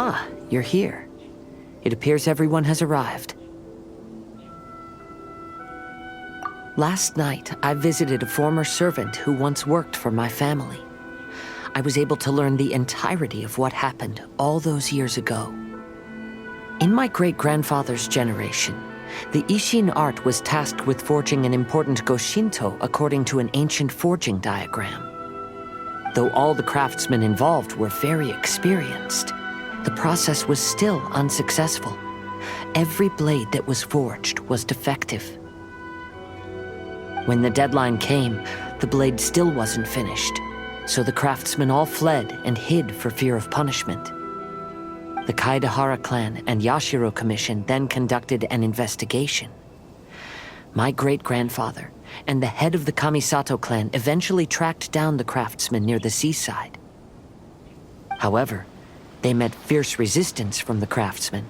Ah, you're here. It appears everyone has arrived. Last night, I visited a former servant who once worked for my family. I was able to learn the entirety of what happened all those years ago. In my great-grandfather's generation, the Ishin art was tasked with forging an important Goshinto according to an ancient forging diagram. Though all the craftsmen involved were very experienced, the process was still unsuccessful. Every blade that was forged was defective. When the deadline came, the blade still wasn't finished, so the craftsmen all fled and hid for fear of punishment. The Kaedehara clan and Yashiro Commission then conducted an investigation. My great-grandfather and the head of the Kamisato clan eventually tracked down the craftsmen near the seaside. However, they met fierce resistance from the craftsmen,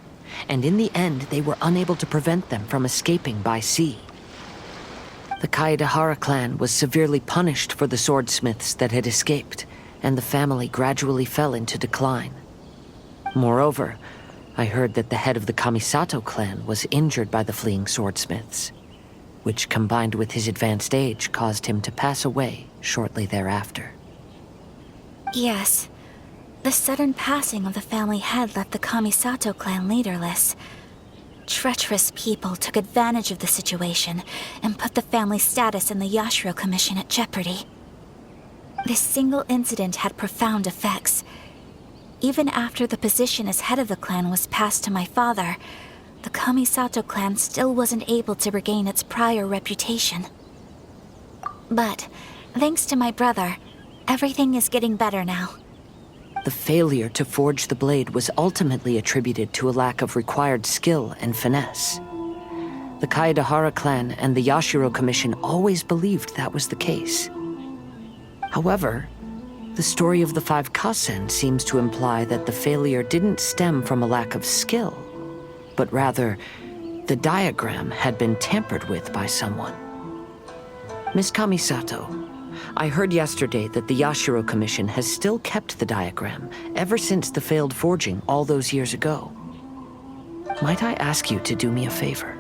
and in the end they were unable to prevent them from escaping by sea. The Kaedehara clan was severely punished for the swordsmiths that had escaped, and the family gradually fell into decline. Moreover, I heard that the head of the Kamisato clan was injured by the fleeing swordsmiths, which combined with his advanced age caused him to pass away shortly thereafter. Yes. The sudden passing of the family head left the Kamisato clan leaderless. Treacherous people took advantage of the situation and put the family's status in the Yashiro Commission at jeopardy. This single incident had profound effects. Even after the position as head of the clan was passed to my father, the Kamisato clan still wasn't able to regain its prior reputation. But, thanks to my brother, everything is getting better now. The failure to forge the blade was ultimately attributed to a lack of required skill and finesse. The Kaedehara clan and the Yashiro Commission always believed that was the case. However, the story of the five Kasen seems to imply that the failure didn't stem from a lack of skill, but rather, the diagram had been tampered with by someone. Miss Kamisato, I heard yesterday that the Yashiro Commission has still kept the diagram ever since the failed forging all those years ago. Might I ask you to do me a favor?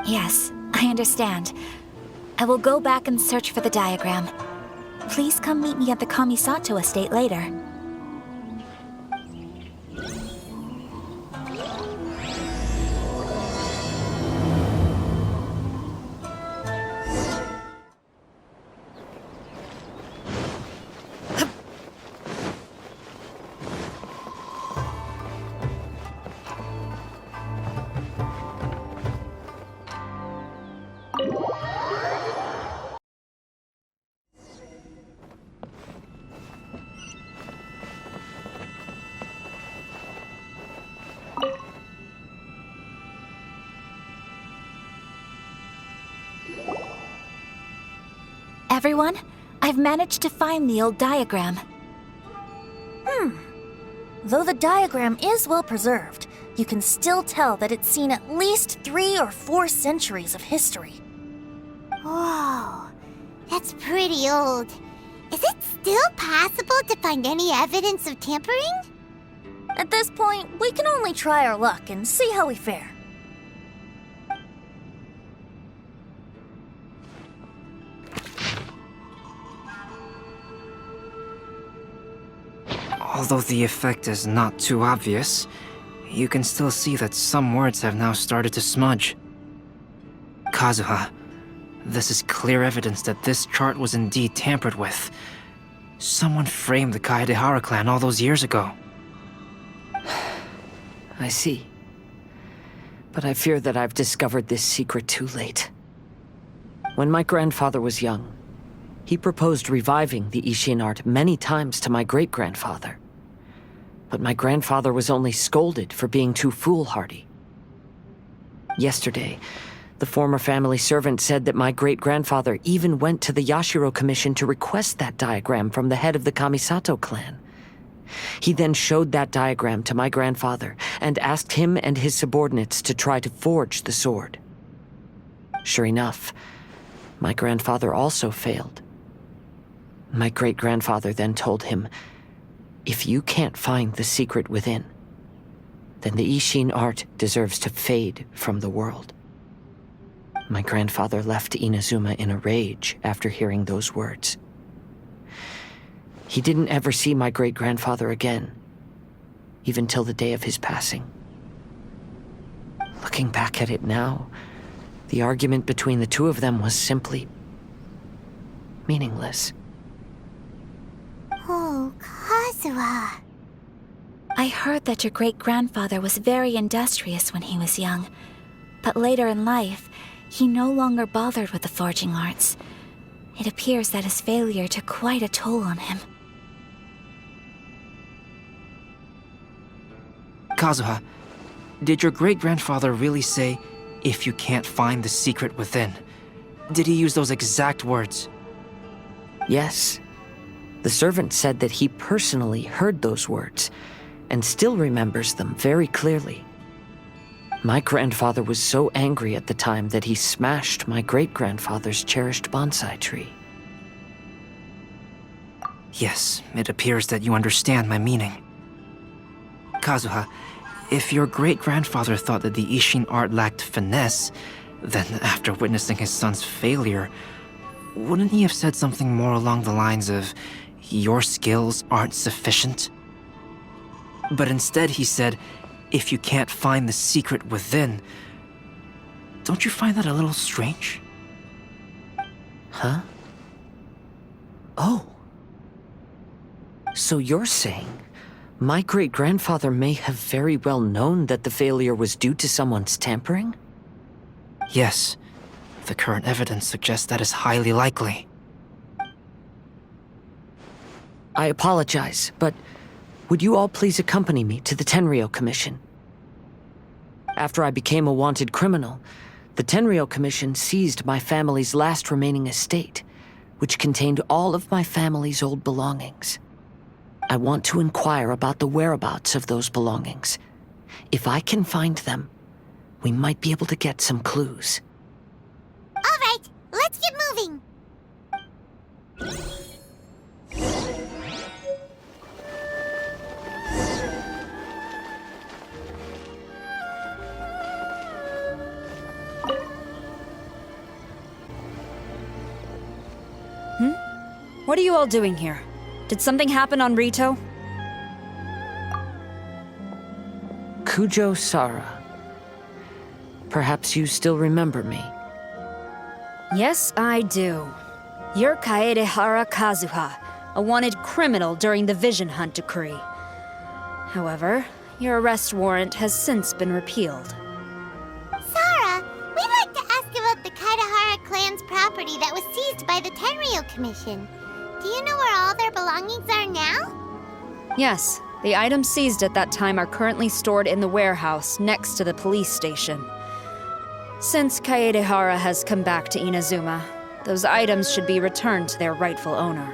Yes, I understand. I will go back and search for the diagram. Please come meet me at the Kamisato estate later. Everyone, I've managed to find the old diagram. Though the diagram is well preserved, you can still tell that it's seen at least 3 or 4 centuries of history. Whoa, that's pretty old. Is it still possible to find any evidence of tampering? At this point, we can only try our luck and see how we fare. Although the effect is not too obvious, you can still see that some words have now started to smudge. Kazuha, this is clear evidence that this chart was indeed tampered with. Someone framed the Kaedehara clan all those years ago. I see. But I fear that I've discovered this secret too late. When my grandfather was young, he proposed reviving the Ishin art many times to my great-grandfather. But my grandfather was only scolded for being too foolhardy. Yesterday, the former family servant said that my great-grandfather even went to the Yashiro Commission to request that diagram from the head of the Kamisato clan. He then showed that diagram to my grandfather and asked him and his subordinates to try to forge the sword. Sure enough, my grandfather also failed. My great-grandfather then told him, If you can't find the secret within, then the Ishin art deserves to fade from the world. My grandfather left Inazuma in a rage after hearing those words. He didn't ever see my great-grandfather again, even till the day of his passing. Looking back at it now, the argument between the two of them was simply meaningless. Oh, Kazuha. I heard that your great-grandfather was very industrious when he was young, but later in life, he no longer bothered with the forging arts. It appears that his failure took quite a toll on him. Kazuha, did your great-grandfather really say, "If you can't find the secret within"? Did he use those exact words? Yes. The servant said that he personally heard those words, and still remembers them very clearly. My grandfather was so angry at the time that he smashed my great-grandfather's cherished bonsai tree. Yes, it appears that you understand my meaning. Kazuha, if your great-grandfather thought that the Ishin art lacked finesse, then after witnessing his son's failure, wouldn't he have said something more along the lines of, "Your skills aren't sufficient"? But instead he said, "If you can't find the secret within." Don't you find that a little strange? Huh? Oh. So you're saying my great-grandfather may have very well known that the failure was due to someone's tampering? Yes. The current evidence suggests that is highly likely. I apologize, but would you all please accompany me to the Tenryou Commission? After I became a wanted criminal, the Tenryou Commission seized my family's last remaining estate, which contained all of my family's old belongings. I want to inquire about the whereabouts of those belongings. If I can find them, we might be able to get some clues. All right, let's get moving. What are you all doing here? Did something happen on Rito? Kujo Sara. Perhaps you still remember me. Yes, I do. You're Kaedehara Kazuha, a wanted criminal during the Vision Hunt decree. However, your arrest warrant has since been repealed. Sara, we'd like to ask about the Kaedehara clan's property that was seized by the Tenryou Commission. Do you know where all their belongings are now? Yes, the items seized at that time are currently stored in the warehouse next to the police station. Since Kaedehara has come back to Inazuma, those items should be returned to their rightful owner.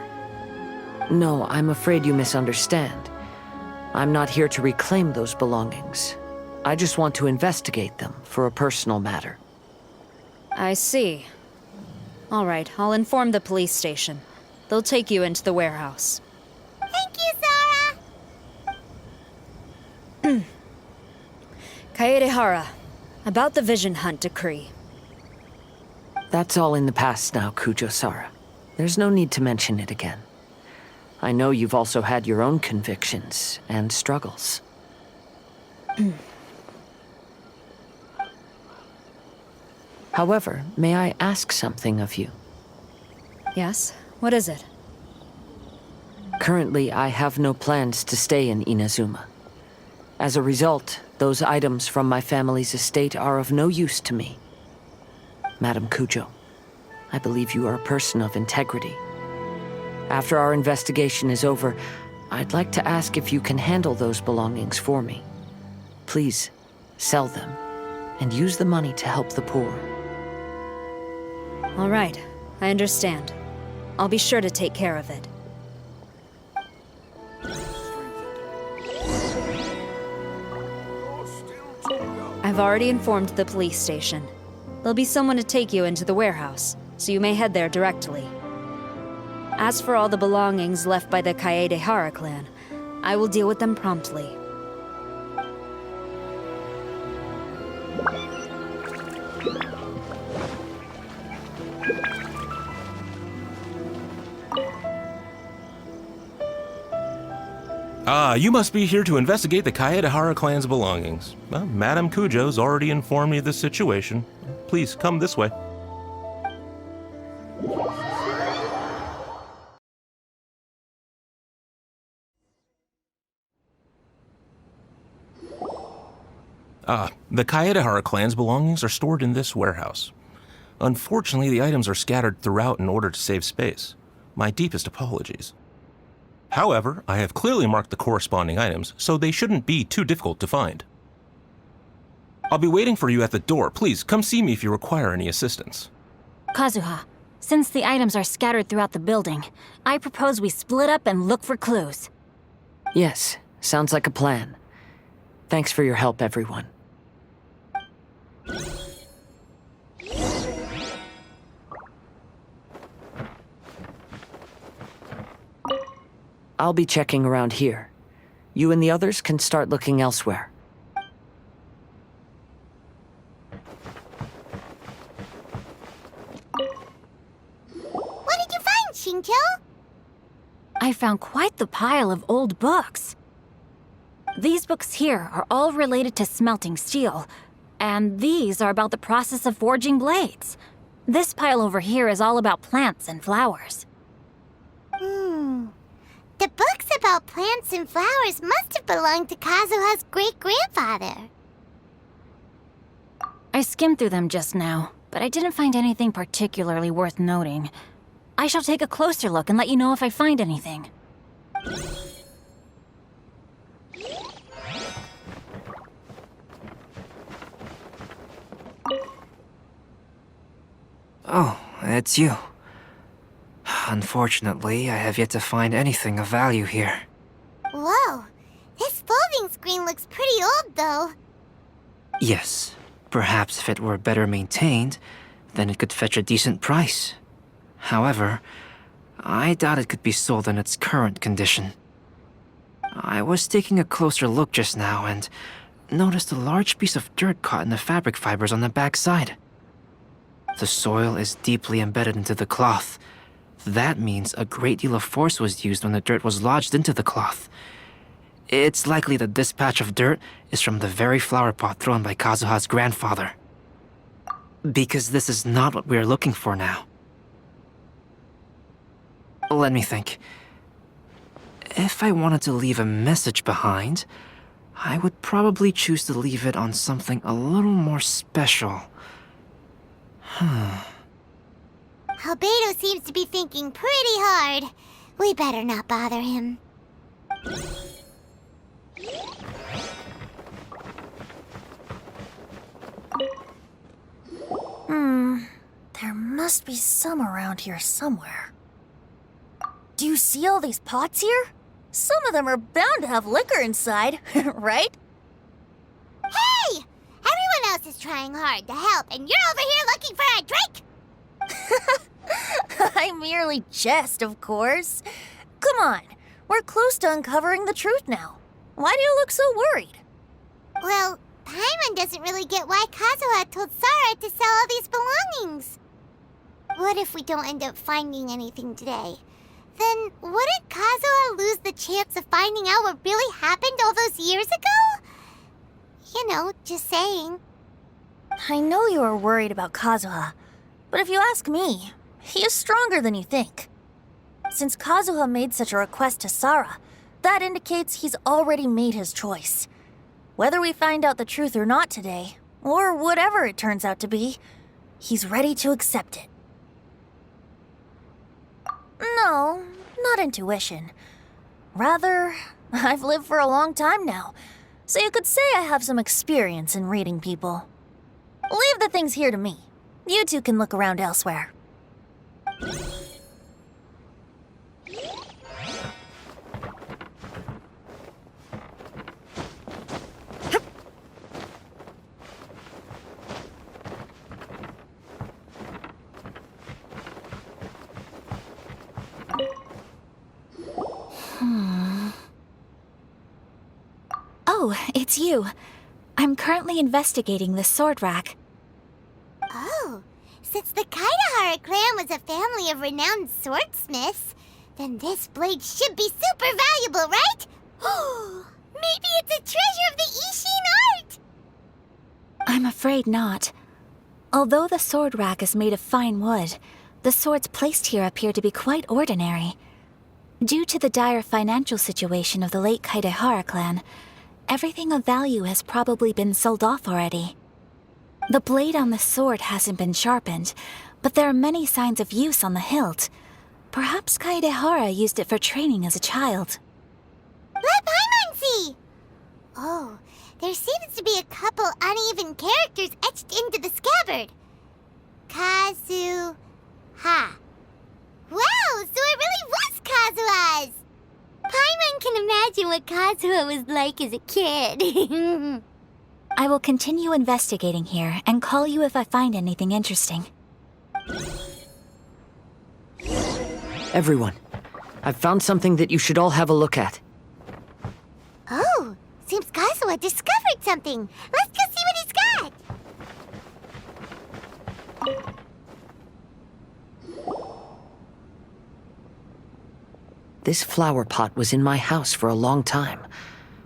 No, I'm afraid you misunderstand. I'm not here to reclaim those belongings. I just want to investigate them for a personal matter. I see. All right, I'll inform the police station. They'll take you into the warehouse. Thank you, Sara! Kaedehara, about the Vision Hunt decree. That's all in the past now, Kujo Sara. There's no need to mention it again. I know you've also had your own convictions and struggles. However, may I ask something of you? Yes? What is it? Currently, I have no plans to stay in Inazuma. As a result, those items from my family's estate are of no use to me. Madam Kujo, I believe you are a person of integrity. After our investigation is over, I'd like to ask if you can handle those belongings for me. Please, sell them, and use the money to help the poor. All right, I understand. I'll be sure to take care of it. I've already informed the police station. There'll be someone to take you into the warehouse, so you may head there directly. As for all the belongings left by the Kaedehara clan, I will deal with them promptly. Ah, you must be here to investigate the Kaedehara clan's belongings. Well, Madame Kujo's already informed me of the situation. Please come this way. The Kaedehara clan's belongings are stored in this warehouse. Unfortunately, the items are scattered throughout in order to save space. My deepest apologies. However, I have clearly marked the corresponding items, so they shouldn't be too difficult to find. I'll be waiting for you at the door. Please, come see me if you require any assistance. Kazuha, since the items are scattered throughout the building, I propose we split up and look for clues. Yes, sounds like a plan. Thanks for your help, everyone. I'll be checking around here. You and the others can start looking elsewhere. What did you find, Shincho? I found quite the pile of old books. These books here are all related to smelting steel, and these are about the process of forging blades. This pile over here is all about plants and flowers. The books about plants and flowers must have belonged to Kazuha's great-grandfather. I skimmed through them just now, but I didn't find anything particularly worth noting. I shall take a closer look and let you know if I find anything. Oh, it's you. Unfortunately, I have yet to find anything of value here. Whoa, this folding screen looks pretty old, though. Yes, perhaps if it were better maintained, then it could fetch a decent price. However, I doubt it could be sold in its current condition. I was taking a closer look just now and noticed a large piece of dirt caught in the fabric fibers on the back side. The soil is deeply embedded into the cloth. That means a great deal of force was used when the dirt was lodged into the cloth. It's likely that this patch of dirt is from the very flower pot thrown by Kazuha's grandfather. Because this is not what we are looking for now. Let me think. If I wanted to leave a message behind, I would probably choose to leave it on something a little more special. Albedo seems to be thinking pretty hard. We better not bother him. There must be some around here somewhere. Do you see all these pots here? Some of them are bound to have liquor inside, right? Hey! Everyone else is trying hard to help, and you're over here looking for a drink? I merely jest, of course. Come on, we're close to uncovering the truth now. Why do you look so worried? Well, Paimon doesn't really get why Kazuha told Sara to sell all these belongings. What if we don't end up finding anything today? Then wouldn't Kazuha lose the chance of finding out what really happened all those years ago? You know, just saying. I know you are worried about Kazuha, but if you ask me, he is stronger than you think. Since Kazuha made such a request to Sara, that indicates he's already made his choice. Whether we find out the truth or not today, or whatever it turns out to be, he's ready to accept it. No, not intuition. Rather, I've lived for a long time now, so you could say I have some experience in reading people. Leave the things here to me. You two can look around elsewhere. Oh, it's you. I'm currently investigating the sword rack. Oh, since the Kaidahara clan was a family of renowned swordsmiths, then this blade should be super valuable, right? Maybe it's a treasure of the Ishin art! I'm afraid not. Although the sword rack is made of fine wood, the swords placed here appear to be quite ordinary. Due to the dire financial situation of the late Kaidahara clan, everything of value has probably been sold off already. The blade on the sword hasn't been sharpened, but there are many signs of use on the hilt. Perhaps Kaidahara used it for training as a child. Let Paimon see! Oh, there seems to be a couple uneven characters etched into the scabbard. Kazuha. Wow, so it really was Kazuha's! Paimon can imagine what Kazuha was like as a kid. I will continue investigating here and call you if I find anything interesting. Everyone, I've found something that you should all have a look at. Oh, seems Kazuha discovered something. Let's go see what he's got. This flower pot was in my house for a long time.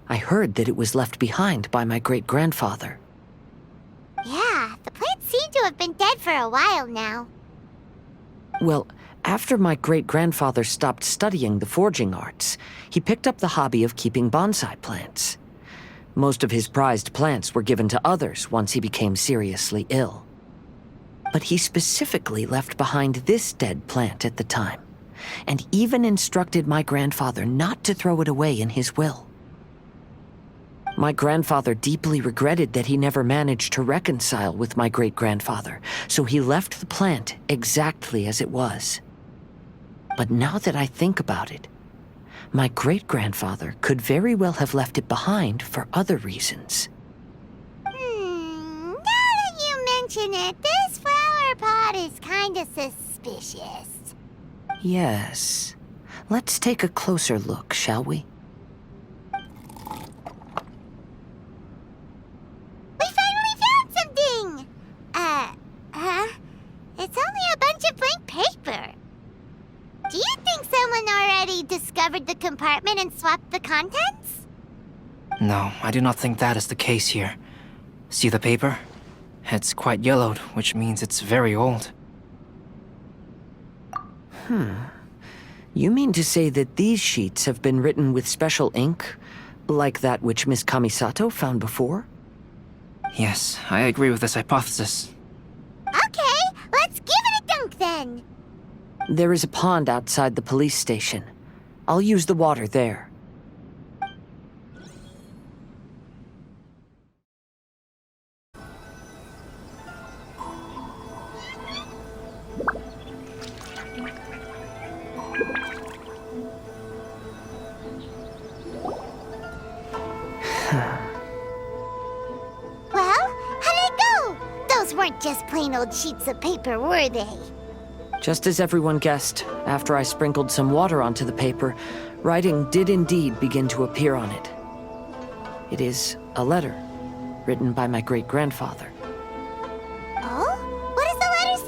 I heard that it was left behind by my great-grandfather. Yeah, the plants seem to have been dead for a while now. Well, after my great-grandfather stopped studying the forging arts, he picked up the hobby of keeping bonsai plants. Most of his prized plants were given to others once he became seriously ill. But he specifically left behind this dead plant at the time, and even instructed my grandfather not to throw it away in his will. My grandfather deeply regretted that he never managed to reconcile with my great-grandfather, so he left the plant exactly as it was. But now that I think about it, my great-grandfather could very well have left it behind for other reasons. Now that you mention it, this flower pot is kinda suspicious. Yes. Let's take a closer look, shall we? We finally found something! It's only a bunch of blank paper. Do you think someone already discovered the compartment and swapped the contents? No, I do not think that is the case here. See the paper? It's quite yellowed, which means it's very old. You mean to say that these sheets have been written with special ink, like that which Miss Kamisato found before? Yes, I agree with this hypothesis. Okay, let's give it a dunk then. There is a pond outside the police station. I'll use the water there. Well, how did it go? Those weren't just plain old sheets of paper, were they? Just as everyone guessed, after I sprinkled some water onto the paper, writing did indeed begin to appear on it. It is a letter, written by my great-grandfather. Oh? What does the letter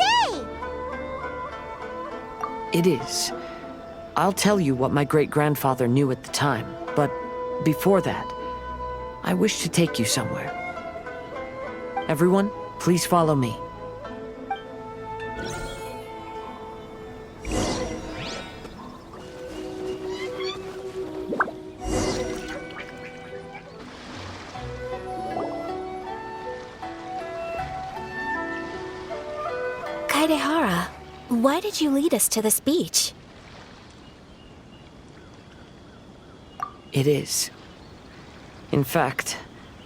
say? It is. I'll tell you what my great-grandfather knew at the time, but before that, I wish to take you somewhere. Everyone, please follow me. Kaidahara, why did you lead us to this beach? It is. In fact,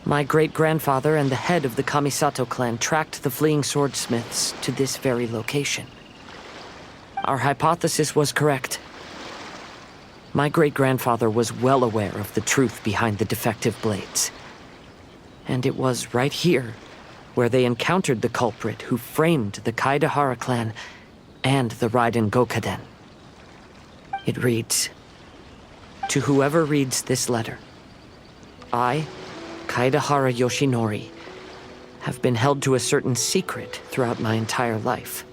my great-grandfather and the head of the Kamisato clan tracked the fleeing swordsmiths to this very location. Our hypothesis was correct. My great-grandfather was well aware of the truth behind the defective blades. And it was right here where they encountered the culprit who framed the Kaidahara clan and the Raiden Gokaden. It reads, "To whoever reads this letter, I, Kaedehara Yoshinori, have been held to a certain secret throughout my entire life.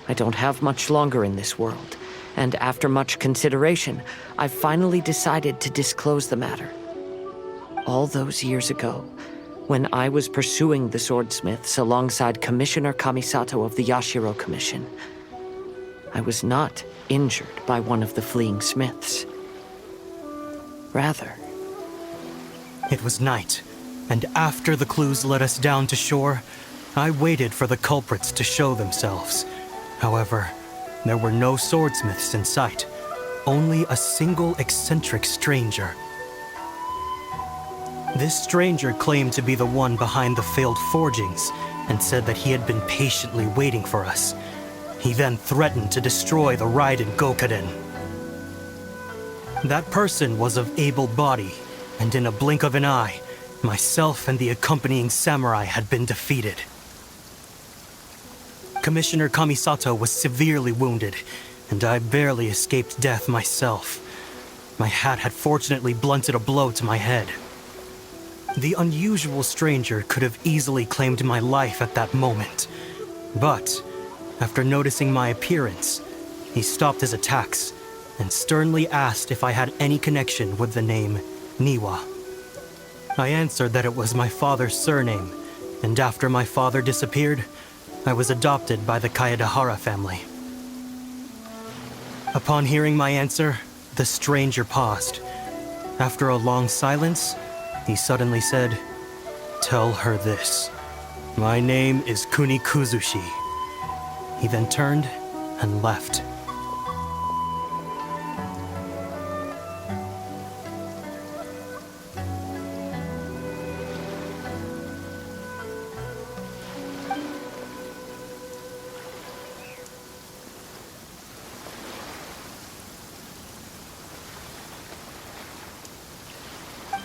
I don't have much longer in this world, and after much consideration, I've finally decided to disclose the matter. All those years ago, when I was pursuing the swordsmiths alongside Commissioner Kamisato of the Yashiro Commission, I was not injured by one of the fleeing smiths. Rather, It was night, and after the clues led us down to shore, I waited for the culprits to show themselves. However, there were no swordsmiths in sight, only a single eccentric stranger. This stranger claimed to be the one behind the failed forgings and said that he had been patiently waiting for us. He then threatened to destroy the Raiden Gokaden. That person was of able body, and in a blink of an eye, myself and the accompanying samurai had been defeated. Commissioner Kamisato was severely wounded, and I barely escaped death myself. My hat had fortunately blunted a blow to my head. The unusual stranger could have easily claimed my life at that moment. But, after noticing my appearance, he stopped his attacks and sternly asked if I had any connection with the name Niwa. I answered that it was my father's surname, and after my father disappeared, I was adopted by the Kaedehara family. Upon hearing my answer, the stranger paused. After a long silence, he suddenly said, "Tell her this. My name is Kuni Kuzushi." He then turned and left.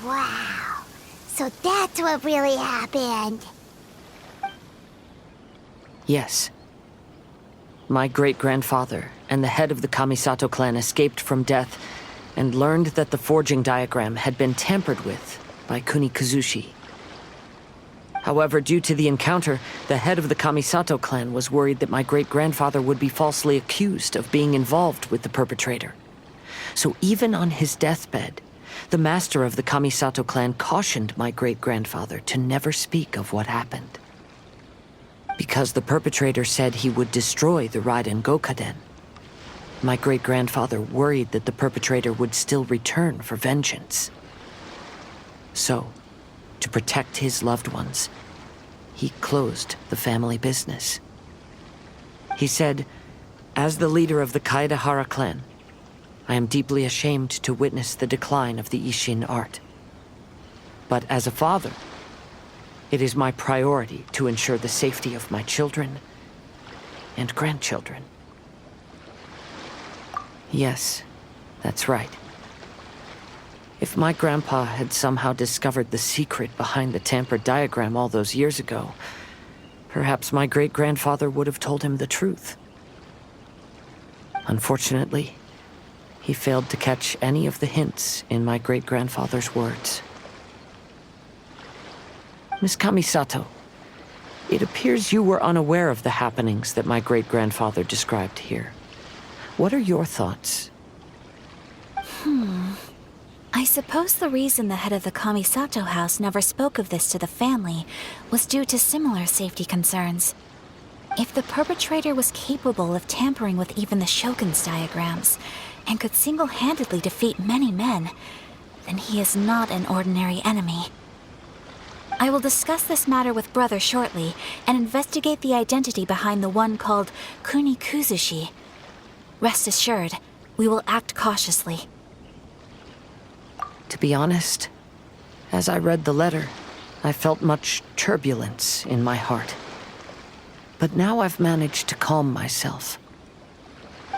Wow. So that's what really happened. yes. My great-grandfather and the head of the Kamisato clan escaped from death and learned that the forging diagram had been tampered with by Kuni Kuzushi. However, due to the encounter, the head of the Kamisato clan was worried that my great-grandfather would be falsely accused of being involved with the perpetrator. So even on his deathbed, the master of the Kamisato clan cautioned my great-grandfather to never speak of what happened. Because the perpetrator said he would destroy the Raiden Gokaden, my great-grandfather worried that the perpetrator would still return for vengeance. So, to protect his loved ones, he closed the family business. He said, "As the leader of the Kaedehara clan, I am deeply ashamed to witness the decline of the Ishin art. But as a father, it is my priority to ensure the safety of my children and grandchildren." Yes, that's right. If my grandpa had somehow discovered the secret behind the tampered diagram all those years ago, perhaps my great-grandfather would have told him the truth. Unfortunately, he failed to catch any of the hints in my great-grandfather's words. Miss Kamisato, it appears you were unaware of the happenings that my great-grandfather described here. What are your thoughts? I suppose the reason the head of the Kamisato house never spoke of this to the family was due to similar safety concerns. If the perpetrator was capable of tampering with even the Shogun's diagrams, and could single-handedly defeat many men, then he is not an ordinary enemy. I will discuss this matter with Brother shortly, and investigate the identity behind the one called Kuni Kuzushi. Rest assured, we will act cautiously. To be honest, as I read the letter, I felt much turbulence in my heart. But now I've managed to calm myself.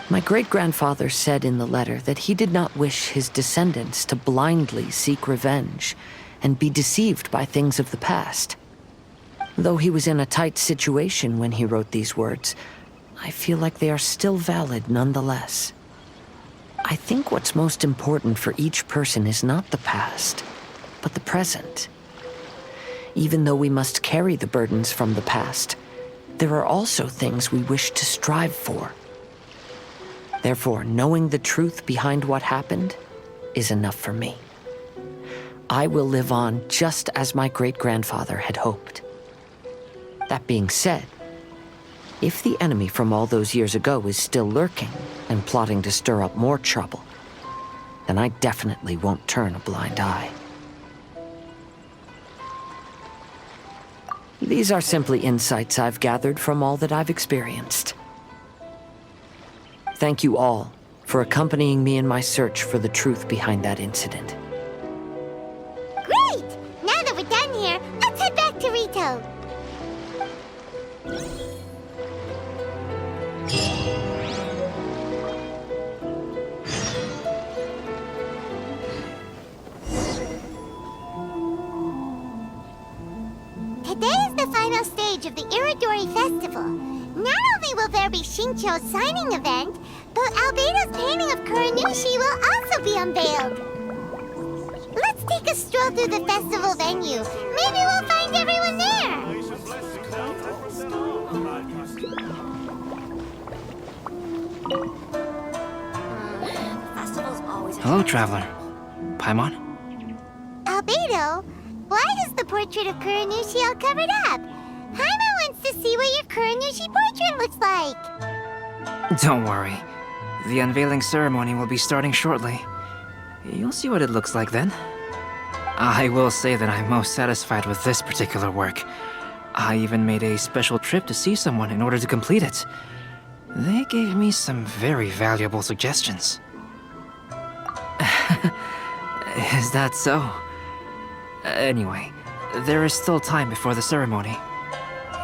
My great-grandfather said in the letter that he did not wish his descendants to blindly seek revenge and be deceived by things of the past. Though he was in a tight situation when he wrote these words, I feel like they are still valid nonetheless. I think what's most important for each person is not the past, but the present. Even though we must carry the burdens from the past, there are also things we wish to strive for. Therefore, knowing the truth behind what happened is enough for me. I will live on just as my great-grandfather had hoped. That being said, if the enemy from all those years ago is still lurking and plotting to stir up more trouble, then I definitely won't turn a blind eye. These are simply insights I've gathered from all that I've experienced. Thank you all for accompanying me in my search for the truth behind that incident. Great! Now that we're done here, let's head back to Rito. Today is the final stage of the Iridori Festival. Not only will there be Shincho's signing event, but Albedo's painting of Kuranushi will also be unveiled. Let's take a stroll through the festival venue. Maybe we'll find everyone there. Hello, traveler. Paimon? Albedo, why is the portrait of Kuranushi all covered up? Paimon wants to see what your Kuranushi portrait looks like. Don't worry. The unveiling ceremony will be starting shortly. You'll see what it looks like then. I will say that I'm most satisfied with this particular work. I even made a special trip to see someone in order to complete it. They gave me some very valuable suggestions. Is that so? Anyway, there is still time before the ceremony.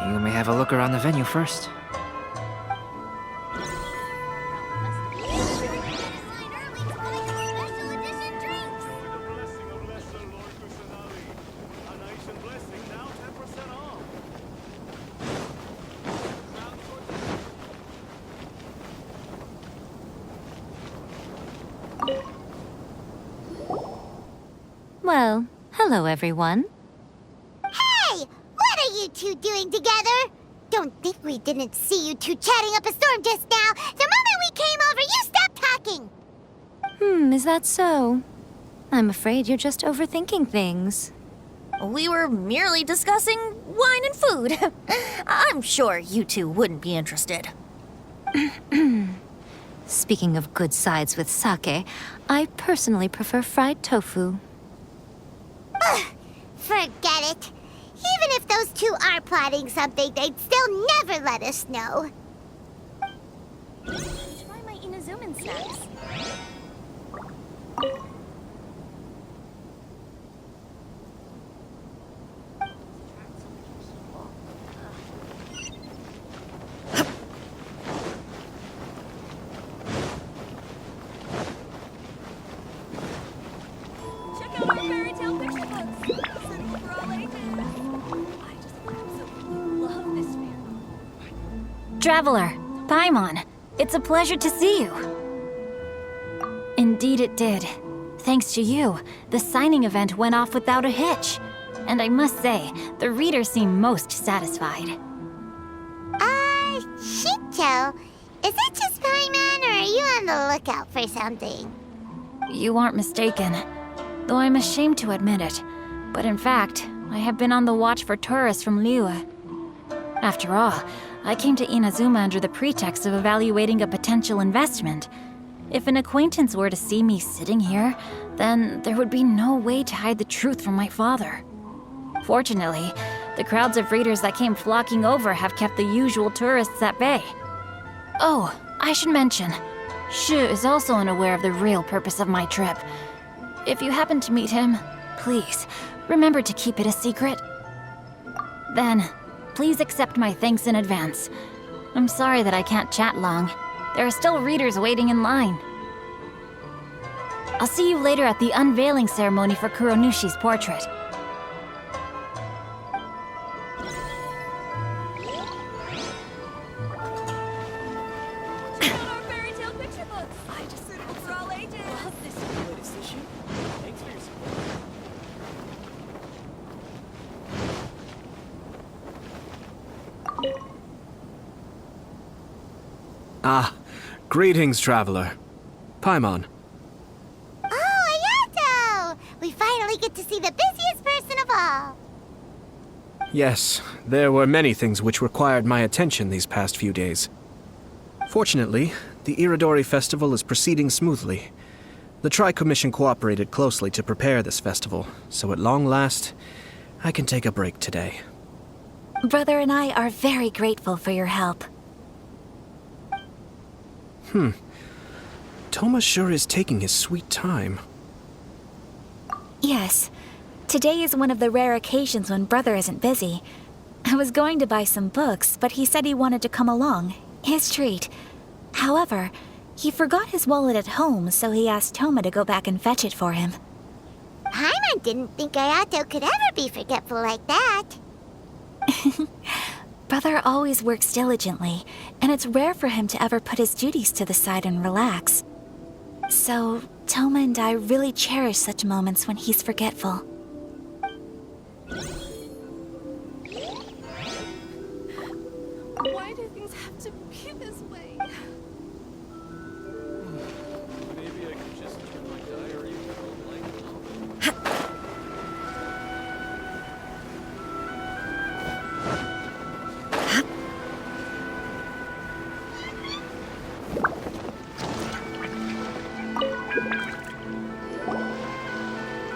You may have a look around the venue first. Well, hello everyone. Hey! What are you two doing together? Don't think we didn't see you two chatting up a storm just now. The moment we came over, you stopped talking. Is that so? I'm afraid you're just overthinking things. We were merely discussing wine and food. I'm sure you two wouldn't be interested. Speaking of good sides with sake, I personally prefer fried tofu. Forget it. Even if those two are plotting something, they'd still never let us know. Try my Inazuman snacks. Check out our fairy tale picture books. Setting for all ages. I just absolutely love this fandom. Traveler, Paimon, it's a pleasure to see you. Indeed it did. Thanks to you, the signing event went off without a hitch. And I must say, the readers seem most satisfied. Shincho, is that just Paimon, or are you on the lookout for something? You aren't mistaken, though I'm ashamed to admit it. But in fact, I have been on the watch for tourists from Liyue. After all, I came to Inazuma under the pretext of evaluating a potential investment. If an acquaintance were to see me sitting here, then there would be no way to hide the truth from my father. Fortunately, the crowds of readers that came flocking over have kept the usual tourists at bay. Oh, I should mention, Shu is also unaware of the real purpose of my trip. If you happen to meet him, please, remember to keep it a secret. Then, please accept my thanks in advance. I'm sorry that I can't chat long. There are still readers waiting in line. I'll see you later at the unveiling ceremony for Kuronushi's portrait. Check out our fairy tale picture books. I just setting for all ages. Love this latest issue. Thanks for your support. Ah, greetings, traveler. Paimon. Oh, Ayato! We finally get to see the busiest person of all. Yes, there were many things which required my attention these past few days. Fortunately, the Iridori Festival is proceeding smoothly. The Tri-Commission cooperated closely to prepare this festival, so at long last, I can take a break today. Brother and I are very grateful for your help. Thomas sure is taking his sweet time. Yes. Today is one of the rare occasions when Brother isn't busy. I was going to buy some books, but he said he wanted to come along. His treat. However, he forgot his wallet at home, so he asked Toma to go back and fetch it for him. Paimon didn't think Ayato could ever be forgetful like that. Brother always works diligently, and it's rare for him to ever put his duties to the side and relax. So, Toma and I really cherish such moments when he's forgetful. Why do things have to be this way? Maybe I could just turn my diary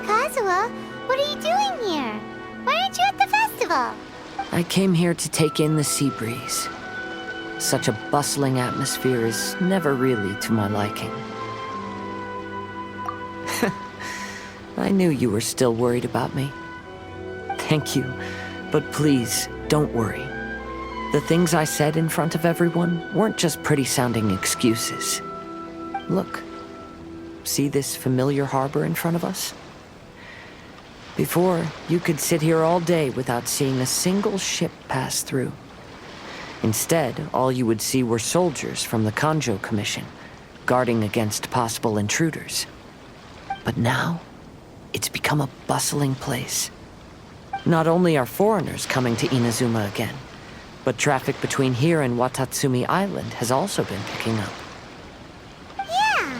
Kazuha, what are you doing here? Why aren't you at the festival? I came here to take in the sea breeze. Such a bustling atmosphere is never really to my liking. I knew you were still worried about me. Thank you, but please, don't worry. The things I said in front of everyone weren't just pretty-sounding excuses. Look, see this familiar harbor in front of us? Before, you could sit here all day without seeing a single ship pass through. Instead, all you would see were soldiers from the Kanjo Commission, guarding against possible intruders. But now, it's become a bustling place. Not only are foreigners coming to Inazuma again, but traffic between here and Watatsumi Island has also been picking up. Yeah,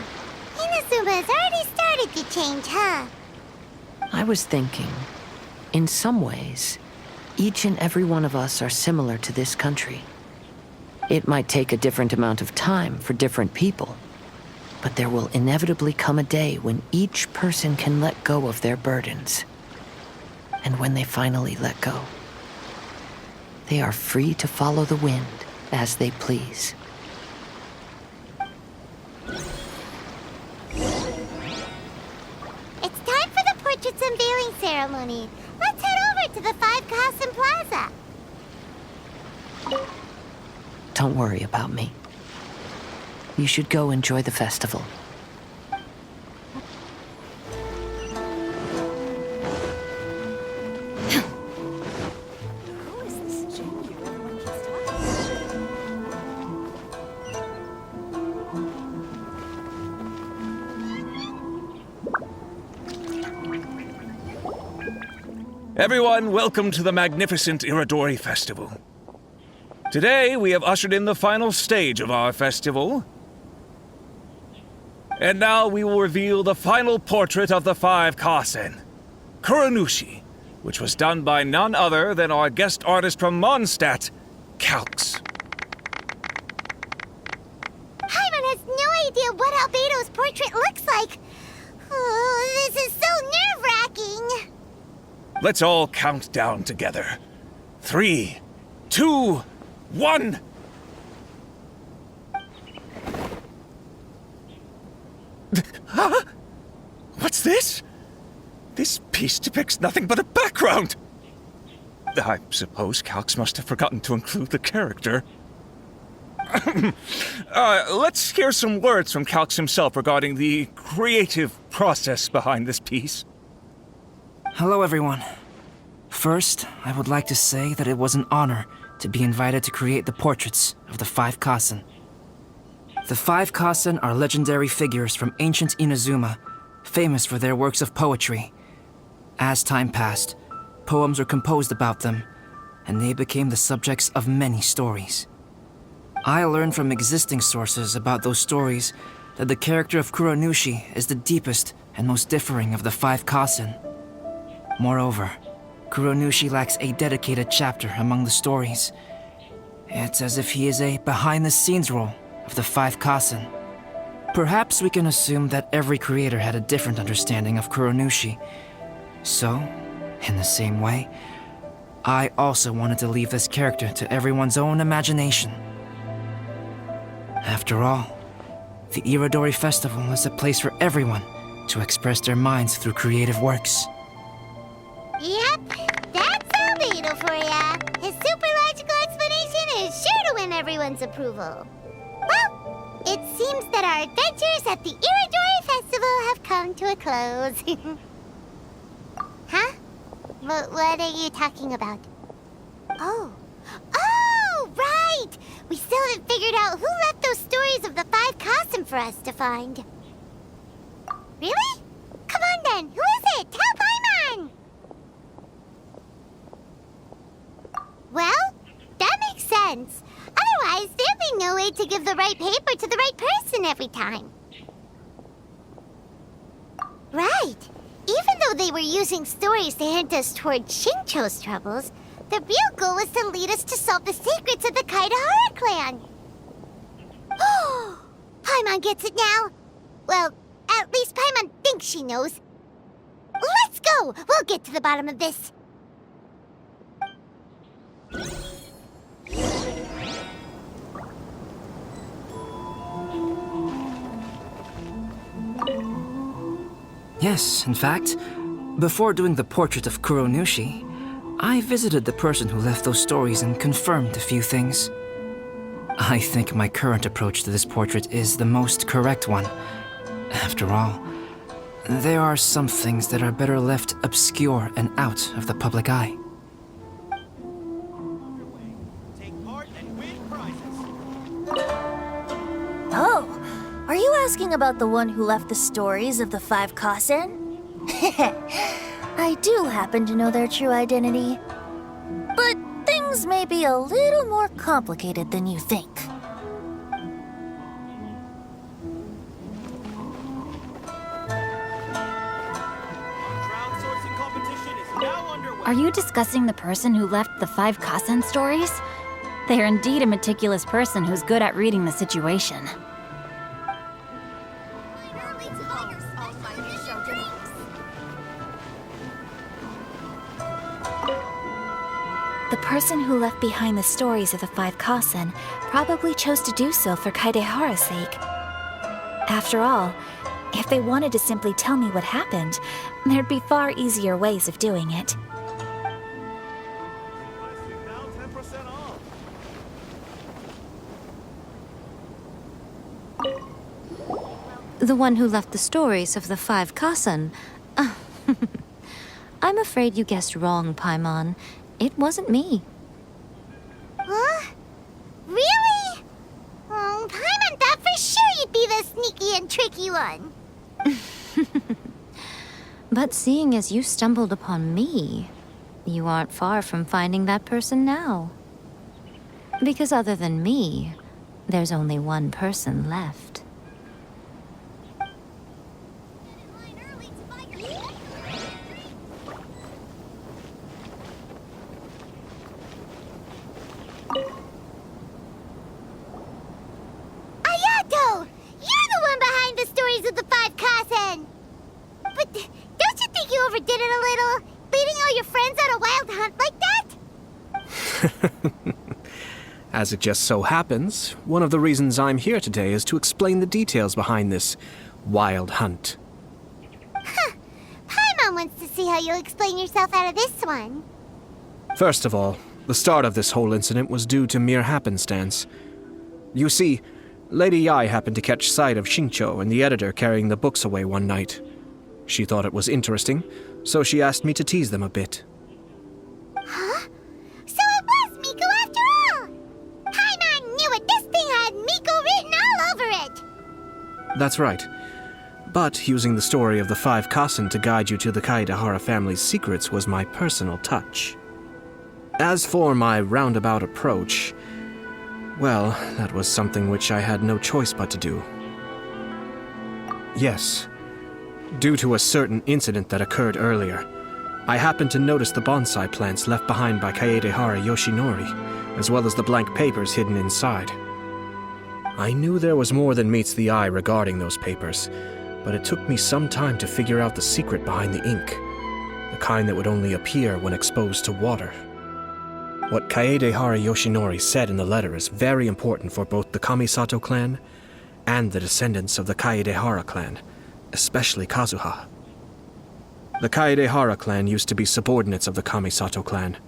Inazuma has already started to change, huh? I was thinking, in some ways, each and every one of us are similar to this country. It might take a different amount of time for different people, but there will inevitably come a day when each person can let go of their burdens. And when they finally let go, they are free to follow the wind as they please. It's time for the portraits unveiling ceremony. Let's head over to the Five Kasen Plaza. Don't worry about me. You should go enjoy the festival. Who is this Jinky everyone keeps talking about? Everyone, welcome to the magnificent Iridori Festival. Today, we have ushered in the final stage of our festival. And now we will reveal the final portrait of the Five Kasen, Kuranushi, which was done by none other than our guest artist from Mondstadt, Calx. Paimon has no idea what Albedo's portrait looks like. Oh, this is so nerve-wracking. Let's all count down together. 3, 2, 1. Huh? What's this? This piece depicts nothing but a background. I suppose Calx must have forgotten to include the character. Let's hear some words from Calx himself regarding the creative process behind this piece. Hello, everyone. First, I would like to say that it was an honor to be invited to create the portraits of the Five Kasen. The Five Kasen are legendary figures from ancient Inazuma, famous for their works of poetry. As time passed, poems were composed about them, and they became the subjects of many stories. I learned from existing sources about those stories that the character of Kuronushi is the deepest and most differing of the 5 Kasen. Moreover, Kuronushi lacks a dedicated chapter among the stories. It's as if he is a behind-the-scenes role of the 5 Kasen. Perhaps we can assume that every creator had a different understanding of Kuronushi. So, in the same way, I also wanted to leave this character to everyone's own imagination. After all, the Irodori Festival is a place for everyone to express their minds through creative works. Yep, that's Albedo for ya. His super logical explanation is sure to win everyone's approval. Well, it seems that our adventures at the Irodori Festival have come to a close. Huh? What are you talking about? Oh, right! We still haven't figured out who left those stories of the 5 Kasen for us to find. Really? Come on then, who is it? Tell Paimon! Well, that makes sense. Otherwise, there'd be no way to give the right paper to the right person every time. Right. Even though they were using stories to hint us toward Shincho's troubles, the real goal was to lead us to solve the secrets of the Kaidahara clan. Oh, Paimon gets it now. Well, at least Paimon thinks she knows. Let's go! We'll get to the bottom of this. Yes, in fact, before doing the portrait of Kuronushi, I visited the person who left those stories and confirmed a few things. I think my current approach to this portrait is the most correct one. After all, there are some things that are better left obscure and out of the public eye. Oh, are you asking about the one who left the stories of the 5 Kasen? I do happen to know their true identity. But things may be a little more complicated than you think. Are you discussing the person who left the 5 Kasen stories? They are indeed a meticulous person who's good at reading the situation. The person who left behind the stories of the 5 Kasen probably chose to do so for Kaidehara's sake. After all, if they wanted to simply tell me what happened, there'd be far easier ways of doing it. The one who left the stories of the 5 Kasen. I'm afraid you guessed wrong, Paimon. It wasn't me. Huh? Really? Oh, Paimon thought for sure you'd be the sneaky and tricky one. But seeing as you stumbled upon me, you aren't far from finding that person now. Because other than me, there's only one person left. Ayato! You're the one behind the stories of the 5 Kasen! But don't you think you overdid it a little? Leading all your friends on a wild hunt like that? As it just so happens, one of the reasons I'm here today is to explain the details behind this wild hunt. Huh. Paimon wants to see how you'll explain yourself out of this one. First of all, the start of this whole incident was due to mere happenstance. You see, Lady Yai happened to catch sight of Shincho and the editor carrying the books away one night. She thought it was interesting, so she asked me to tease them a bit. Huh? So it was Miko after all! Paimon knew it! This thing had Miko written all over it! That's right. But using the story of the 5 Kasen to guide you to the Kaidahara family's secrets was my personal touch. As for my roundabout approach, Well, that was something which I had no choice but to do. Yes. Due to a certain incident that occurred earlier, I happened to notice the bonsai plants left behind by Kaedehara Yoshinori, as well as the blank papers hidden inside. I knew there was more than meets the eye regarding those papers, but it took me some time to figure out the secret behind the ink, the kind that would only appear when exposed to water. What Kaedehara Yoshinori said in the letter is very important for both the Kamisato clan and the descendants of the Kaedehara clan, especially Kazuha. The Kaedehara clan used to be subordinates of the Kamisato clan.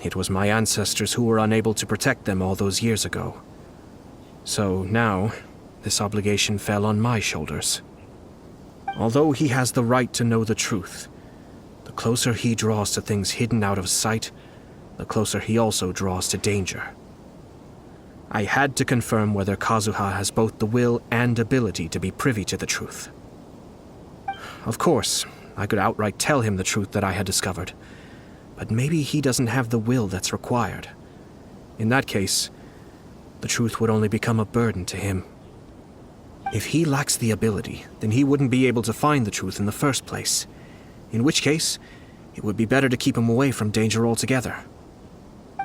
It was my ancestors who were unable to protect them all those years ago. So now, this obligation fell on my shoulders. Although he has the right to know the truth, the closer he draws to things hidden out of sight, the closer he also draws to danger. I had to confirm whether Kazuha has both the will and ability to be privy to the truth. Of course, I could outright tell him the truth that I had discovered, but maybe he doesn't have the will that's required. In that case, the truth would only become a burden to him. If he lacks the ability, then he wouldn't be able to find the truth in the first place, in which case, it would be better to keep him away from danger altogether.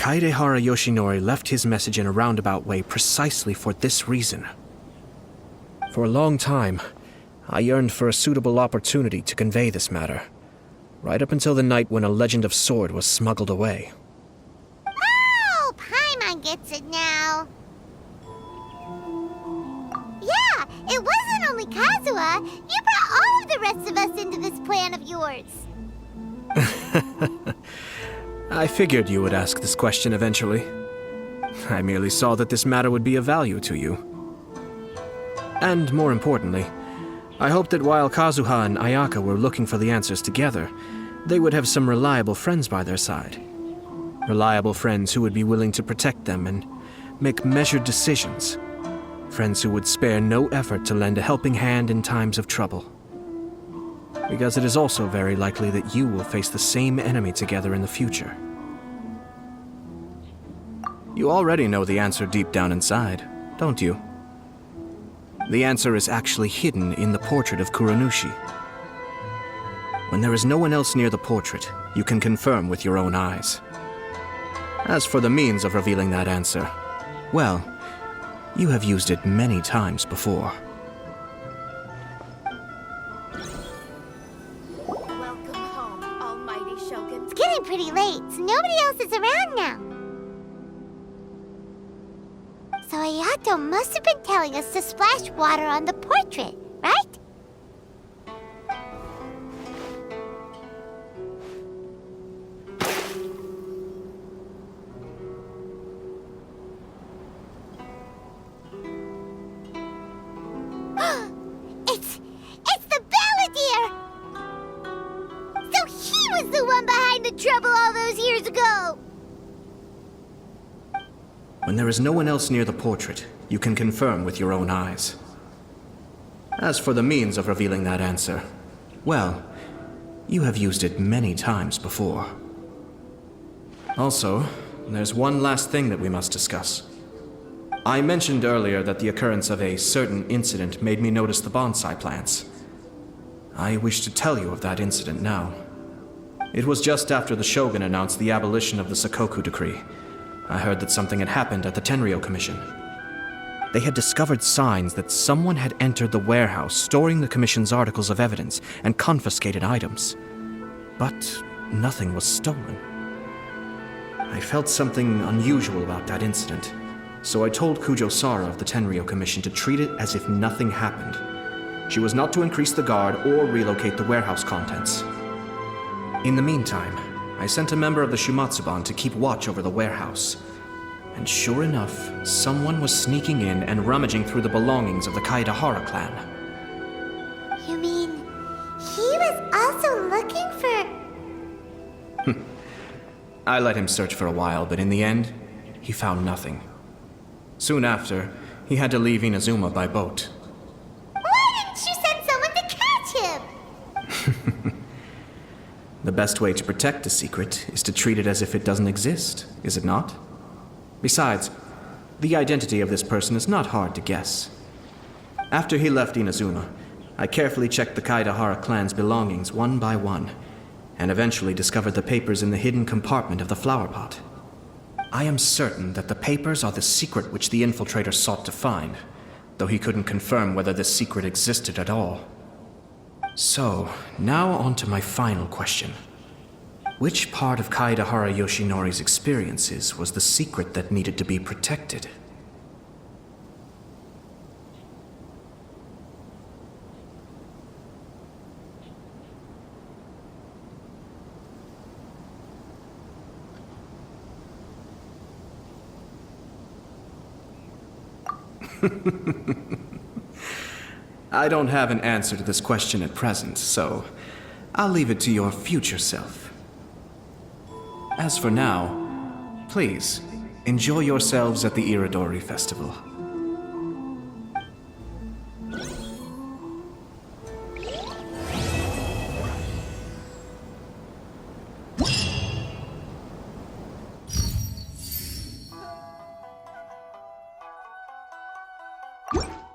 Kaedehara Yoshinori left his message in a roundabout way precisely for this reason. For a long time, I yearned for a suitable opportunity to convey this matter, right up until the night when a legend of sword was smuggled away. Oh, Paimon gets it now. Yeah, it wasn't only Kazuha. You brought all of the rest of us into this plan of yours. I figured you would ask this question eventually. I merely saw that this matter would be of value to you. And more importantly, I hoped that while Kazuha and Ayaka were looking for the answers together, they would have some reliable friends by their side. Reliable friends who would be willing to protect them and make measured decisions. Friends who would spare no effort to lend a helping hand in times of trouble. Because it is also very likely that you will face the same enemy together in the future. You already know the answer deep down inside, don't you? The answer is actually hidden in the portrait of Kuranushi. When there is no one else near the portrait, you can confirm with your own eyes. As for the means of revealing that answer, well, you have used it many times before. Welcome home, almighty Shogun. It's getting pretty late, so nobody else is around now. So Ayato must have been telling us to splash water on the portrait, right? It's the Balladeer! So he was the one behind the trouble all those years ago! When there is no one else near the portrait, you can confirm with your own eyes. As for the means of revealing that answer, well, you have used it many times before. Also, there's one last thing that we must discuss. I mentioned earlier that the occurrence of a certain incident made me notice the bonsai plants. I wish to tell you of that incident now. It was just after the Shogun announced the abolition of the Sakoku Decree. I heard that something had happened at the Tenryou Commission. They had discovered signs that someone had entered the warehouse storing the Commission's articles of evidence and confiscated items. But nothing was stolen. I felt something unusual about that incident, so I told Kujo-Sara of the Tenryou Commission to treat it as if nothing happened. She was not to increase the guard or relocate the warehouse contents. In the meantime, I sent a member of the Shumatsuban to keep watch over the warehouse. And sure enough, someone was sneaking in and rummaging through the belongings of the Kaedehara clan. You mean, he was also looking for... I let him search for a while, but in the end, he found nothing. Soon after, he had to leave Inazuma by boat. Why didn't you send someone to catch him? The best way to protect a secret is to treat it as if it doesn't exist, is it not? Besides, The identity of this person is not hard to guess. After he left Inazuma, I carefully checked the Kaedahara clan's belongings one by one, and eventually discovered the papers in the hidden compartment of the flower pot. I am certain that the papers are the secret which the infiltrator sought to find, though he couldn't confirm whether this secret existed at all. So, now on to my final question. Which part of Kaedahara Yoshinori's experiences was the secret that needed to be protected? I don't have an answer to this question at present, so I'll leave it to your future self. As for now, please, enjoy yourselves at the Iridori Festival. You